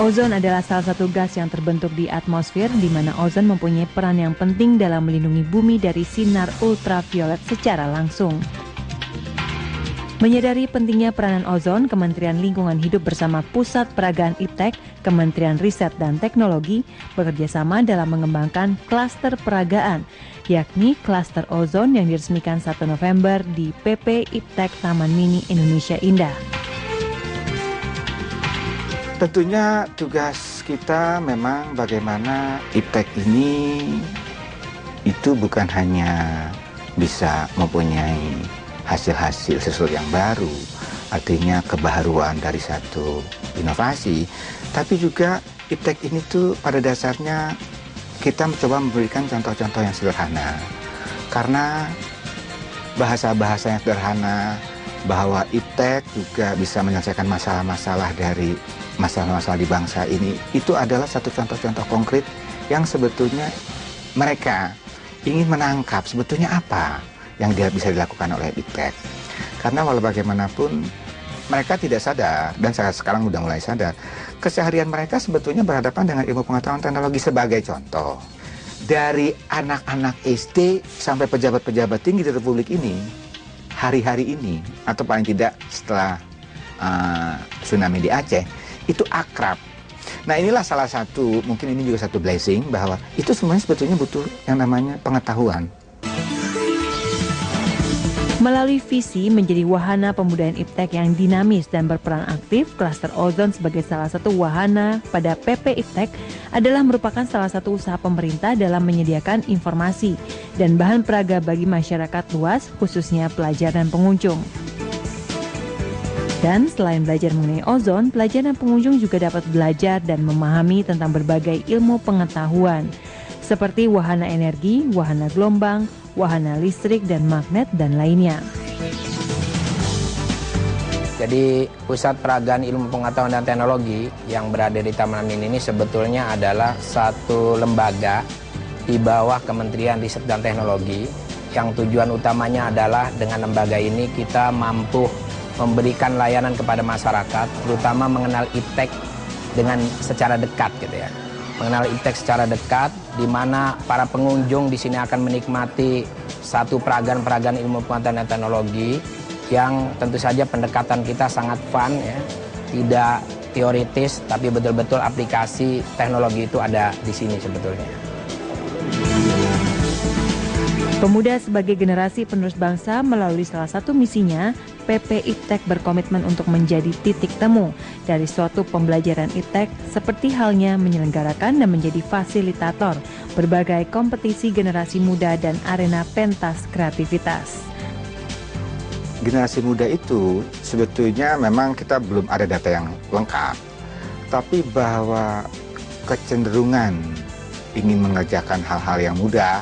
Ozon adalah salah satu gas yang terbentuk di atmosfer, di mana ozon mempunyai peran yang penting dalam melindungi bumi dari sinar ultraviolet secara langsung. Menyadari pentingnya peranan ozon, Kementerian Lingkungan Hidup bersama Pusat Peragaan IPTEK, Kementerian Riset dan Teknologi bekerjasama dalam mengembangkan klaster peragaan, yakni klaster ozon yang diresmikan 1 November di PP IPTEK Taman Mini Indonesia Indah. Tentunya tugas kita memang bagaimana IPTEK ini itu bukan hanya bisa mempunyai hasil-hasil sesuatu yang baru, artinya kebaharuan dari satu inovasi, tapi juga IPTEK ini tuh pada dasarnya kita mencoba memberikan contoh-contoh yang sederhana, karena bahasa-bahasa yang sederhana bahwa IPTEK juga bisa menyelesaikan masalah-masalah dari masalah-masalah di bangsa ini, itu adalah satu contoh-contoh konkret yang sebetulnya mereka ingin menangkap sebetulnya apa yang bisa dilakukan oleh IPTEK. Karena walau bagaimanapun mereka tidak sadar, dan sekarang sudah mulai sadar, keseharian mereka sebetulnya berhadapan dengan ilmu pengetahuan teknologi. Sebagai contoh, dari anak-anak SD sampai pejabat-pejabat tinggi di Republik ini, hari-hari ini, atau paling tidak setelah tsunami di Aceh, itu akrab. Nah, inilah salah satu, mungkin ini juga satu blessing, bahwa itu semuanya sebetulnya butuh yang namanya pengetahuan. Melalui visi menjadi wahana pembudayaan IPTEK yang dinamis dan berperan aktif, klaster ozon sebagai salah satu wahana pada PP IPTEK adalah merupakan salah satu usaha pemerintah dalam menyediakan informasi dan bahan peraga bagi masyarakat luas, khususnya pelajar dan pengunjung. Dan selain belajar mengenai ozon, pelajar dan pengunjung juga dapat belajar dan memahami tentang berbagai ilmu pengetahuan, seperti wahana energi, wahana gelombang, wahana listrik dan magnet, dan lainnya. Jadi Pusat Peragaan Ilmu Pengetahuan dan Teknologi yang berada di Taman Mini ini sebetulnya adalah satu lembaga di bawah Kementerian Riset dan Teknologi yang tujuan utamanya adalah dengan lembaga ini kita mampu memberikan layanan kepada masyarakat, terutama mengenal IPTEK dengan secara dekat gitu ya. Mengenal IPTEK secara dekat, di mana para pengunjung di sini akan menikmati satu peragaan-peragaan ilmu pengetahuan dan teknologi yang tentu saja pendekatan kita sangat fun ya, tidak teoritis tapi betul-betul aplikasi teknologi itu ada di sini sebetulnya. Pemuda sebagai generasi penerus bangsa melalui salah satu misinya, PP IPTEK berkomitmen untuk menjadi titik temu dari suatu pembelajaran IPTEK seperti halnya menyelenggarakan dan menjadi fasilitator berbagai kompetisi generasi muda dan arena pentas kreativitas. Generasi muda itu sebetulnya memang kita belum ada data yang lengkap, tapi bahwa kecenderungan ingin mengerjakan hal-hal yang mudah,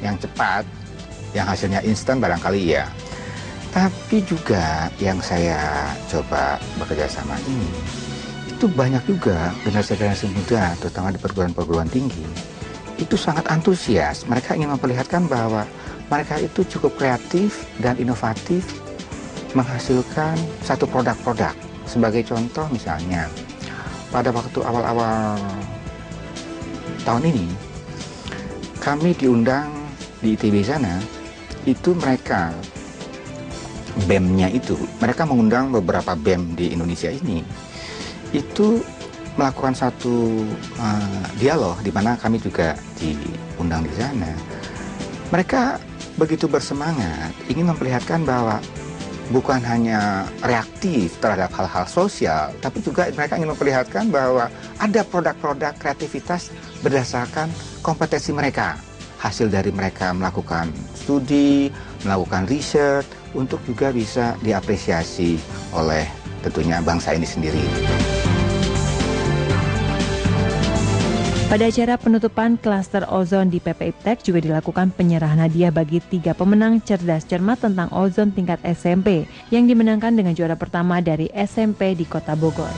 yang cepat, yang hasilnya instan barangkali ya. Tapi juga yang saya coba bekerja sama ini, itu banyak juga generasi-generasi muda, terutama di perguruan-perguruan tinggi, itu sangat antusias. Mereka ingin memperlihatkan bahwa mereka itu cukup kreatif dan inovatif menghasilkan satu produk-produk. Sebagai contoh misalnya, pada waktu awal-awal tahun ini, kami diundang di ITB sana, itu mereka BEM-nya itu, mereka mengundang beberapa BEM di Indonesia ini, itu melakukan satu dialog di mana kami juga diundang di sana. Mereka begitu bersemangat, ingin memperlihatkan bahwa bukan hanya reaktif terhadap hal-hal sosial, tapi juga mereka ingin memperlihatkan bahwa ada produk-produk kreativitas berdasarkan kompetensi mereka. Hasil dari mereka melakukan studi, melakukan riset, untuk juga bisa diapresiasi oleh tentunya bangsa ini sendiri. Pada acara penutupan klaster ozon di PP IPTEK juga dilakukan penyerahan hadiah bagi 3 pemenang cerdas cermat tentang ozon tingkat SMP yang dimenangkan dengan juara pertama dari SMP di Kota Bogor.